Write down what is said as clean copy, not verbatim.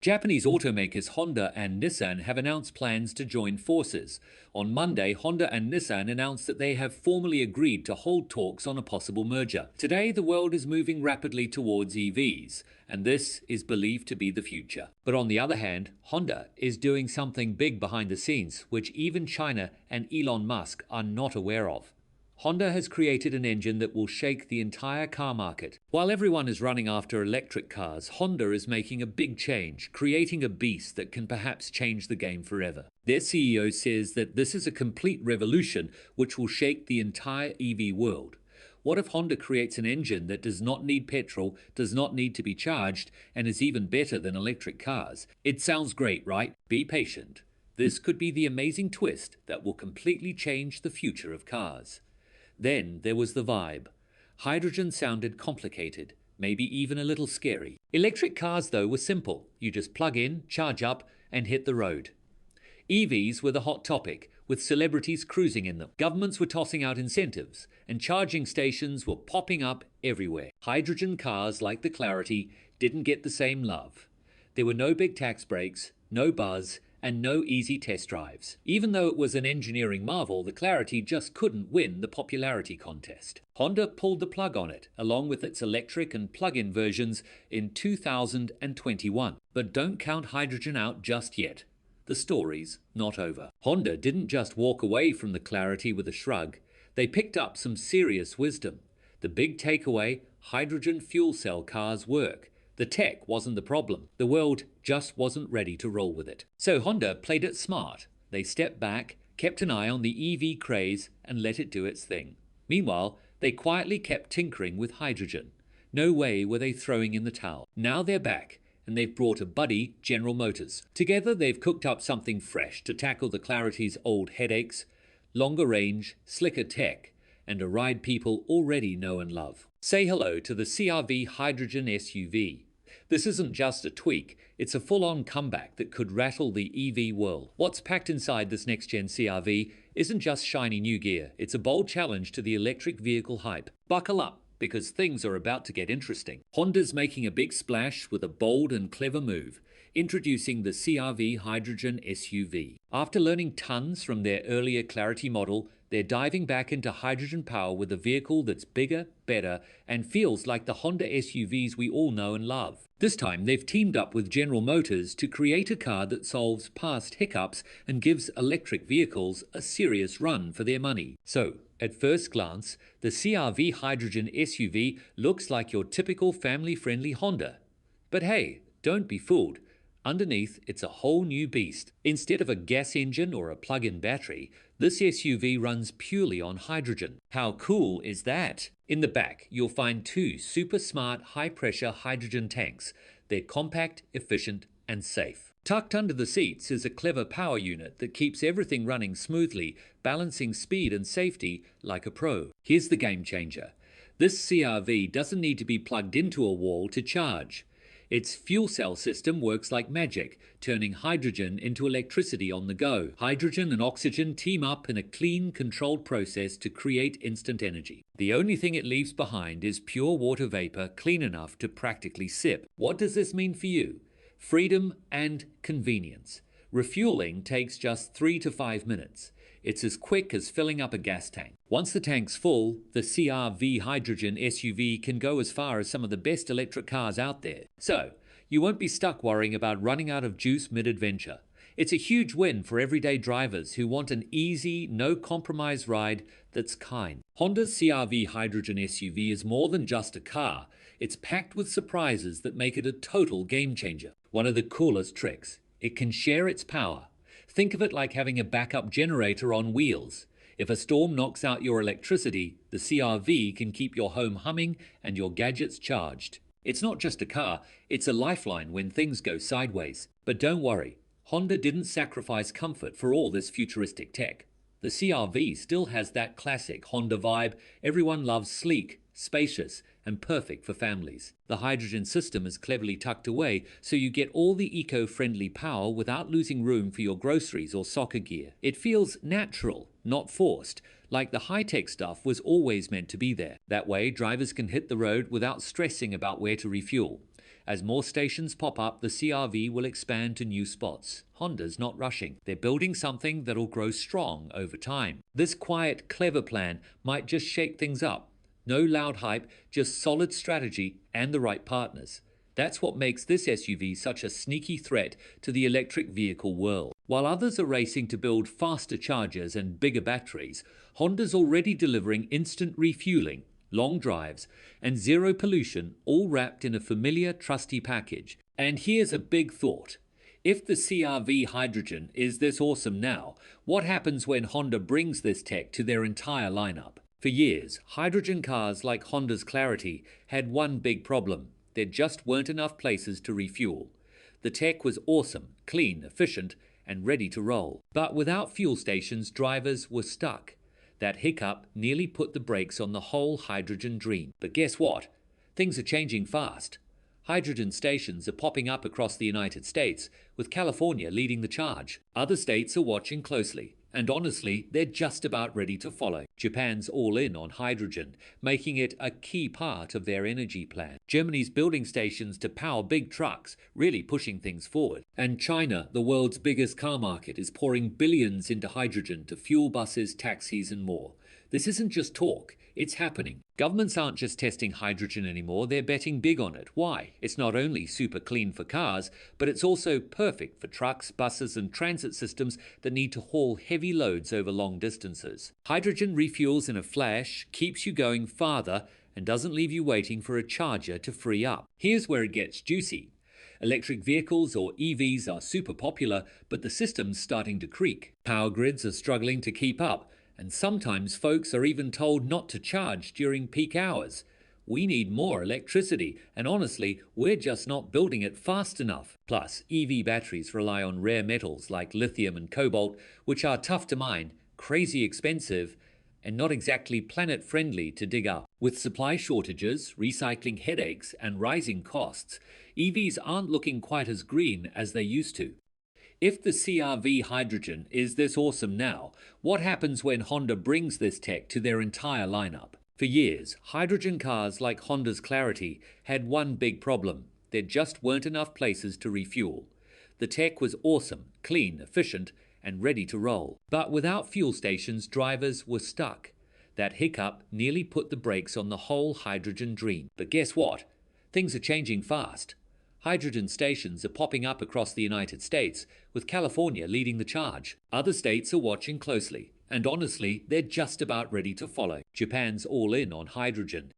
Japanese automakers Honda and Nissan have announced plans to join forces. On Monday, Honda and Nissan announced that they have formally agreed to hold talks on a possible merger. Today, the world is moving rapidly towards EVs, and this is believed to be the future. But on the other hand, Honda is doing something big behind the scenes, which even China and Elon Musk are not aware of. Honda has created an engine that will shake the entire car market. While everyone is running after electric cars, Honda is making a big change, creating a beast that can perhaps change the game forever. Their CEO says that this is a complete revolution which will shake the entire EV world. What if Honda creates an engine that does not need petrol, does not need to be charged, and is even better than electric cars? It sounds great, right? Be patient. This could be the amazing twist that will completely change the future of cars. Then there was the vibe. Hydrogen sounded complicated, maybe even a little scary. Electric cars, though, were simple. You just plug in, charge up, and hit the road. EVs were the hot topic, with celebrities cruising in them. Governments were tossing out incentives, and charging stations were popping up everywhere. Hydrogen cars, like the Clarity, didn't get the same love. There were no big tax breaks, no buzz, and no easy test drives. Even though it was an engineering marvel, the Clarity just couldn't win the popularity contest. Honda pulled the plug on it, along with its electric and plug-in versions in 2021. But don't count hydrogen out just yet. The story's not over. Honda didn't just walk away from the Clarity with a shrug. They picked up some serious wisdom. The big takeaway: hydrogen fuel cell cars work. The tech wasn't the problem. The world just wasn't ready to roll with it. So Honda played it smart. They stepped back, kept an eye on the EV craze, and let it do its thing. Meanwhile, they quietly kept tinkering with hydrogen. No way were they throwing in the towel. Now they're back, and they've brought a buddy, General Motors. Together, they've cooked up something fresh to tackle the Clarity's old headaches: longer range, slicker tech, and a ride people already know and love. Say hello to the CR-V hydrogen SUV. This isn't just a tweak, it's a full-on comeback that could rattle the EV world. What's packed inside this next-gen CR-V isn't just shiny new gear, it's a bold challenge to the electric vehicle hype. Buckle up, because things are about to get interesting. Honda's making a big splash with a bold and clever move, introducing the CR-V hydrogen SUV. After learning tons from their earlier Clarity model, they're diving back into hydrogen power with a vehicle that's bigger, better, and feels like the Honda SUVs we all know and love. This time, they've teamed up with General Motors to create a car that solves past hiccups and gives electric vehicles a serious run for their money. So, at first glance, the CR-V hydrogen SUV looks like your typical family-friendly Honda. But hey, don't be fooled. Underneath, it's a whole new beast. Instead of a gas engine or a plug-in battery, this SUV runs purely on hydrogen. How cool is that? In the back, you'll find two super smart high-pressure hydrogen tanks. They're compact, efficient, and safe. Tucked under the seats is a clever power unit that keeps everything running smoothly, balancing speed and safety like a pro. Here's the game changer. This CR-V doesn't need to be plugged into a wall to charge. Its fuel cell system works like magic, turning hydrogen into electricity on the go. Hydrogen and oxygen team up in a clean, controlled process to create instant energy. The only thing it leaves behind is pure water vapor, clean enough to practically sip. What does this mean for you? Freedom and convenience. Refueling takes just 3 to 5 minutes. It's as quick as filling up a gas tank. Once the tank's full, the CR-V hydrogen SUV can go as far as some of the best electric cars out there. So, you won't be stuck worrying about running out of juice mid-adventure. It's a huge win for everyday drivers who want an easy, no-compromise ride that's kind. Honda's CR-V hydrogen SUV is more than just a car. It's packed with surprises that make it a total game changer. One of the coolest tricks: it can share its power. Think of it like having a backup generator on wheels. If a storm knocks out your electricity, the CR-V can keep your home humming and your gadgets charged. It's not just a car, it's a lifeline when things go sideways. But don't worry, Honda didn't sacrifice comfort for all this futuristic tech. The CR-V still has that classic Honda vibe everyone loves: sleek, spacious, and perfect for families. The hydrogen system is cleverly tucked away so you get all the eco-friendly power without losing room for your groceries or soccer gear. It feels natural, not forced, like the high-tech stuff was always meant to be there. That way, drivers can hit the road without stressing about where to refuel. As more stations pop up, the CR-V will expand to new spots. Honda's not rushing. They're building something that'll grow strong over time. This quiet, clever plan might just shake things up. No loud hype, just solid strategy and the right partners. That's what makes this SUV such a sneaky threat to the electric vehicle world. While others are racing to build faster chargers and bigger batteries, Honda's already delivering instant refueling, long drives, and zero pollution, all wrapped in a familiar, trusty package. And here's a big thought. If the CR-V hydrogen is this awesome now, what happens when Honda brings this tech to their entire lineup? For years, hydrogen cars like Honda's Clarity had one big problem. There just weren't enough places to refuel. The tech was awesome, clean, efficient, and ready to roll. But without fuel stations, drivers were stuck. That hiccup nearly put the brakes on the whole hydrogen dream. But guess what? Things are changing fast. Hydrogen stations are popping up across the United States, with California leading the charge. Other states are watching closely, and honestly, they're just about ready to follow. Japan's all in on hydrogen, making it a key part of their energy plan. Germany's building stations to power big trucks, really pushing things forward. And China, the world's biggest car market, is pouring billions into hydrogen to fuel buses, taxis, and more. This isn't just talk, it's happening. Governments aren't just testing hydrogen anymore, they're betting big on it. Why? It's not only super clean for cars, but it's also perfect for trucks, buses, and transit systems that need to haul heavy loads over long distances. Hydrogen refuels in a flash, keeps you going farther, and doesn't leave you waiting for a charger to free up. Here's where it gets juicy. Electric vehicles, or EVs, are super popular, but the system's starting to creak. Power grids are struggling to keep up, and sometimes folks are even told not to charge during peak hours. We need more electricity, and honestly, we're just not building it fast enough. Plus, EV batteries rely on rare metals like lithium and cobalt, which are tough to mine, crazy expensive, and not exactly planet-friendly to dig up. With supply shortages, recycling headaches, and rising costs, EVs aren't looking quite as green as they used to. If the CR-V hydrogen is this awesome now, what happens when Honda brings this tech to their entire lineup? For years, hydrogen cars like Honda's Clarity had one big problem. There just weren't enough places to refuel. The tech was awesome, clean, efficient, and ready to roll. But without fuel stations, drivers were stuck. That hiccup nearly put the brakes on the whole hydrogen dream. But guess what? Things are changing fast. Hydrogen stations are popping up across the United States, with California leading the charge. Other states are watching closely, and honestly, they're just about ready to follow. Japan's all in on hydrogen,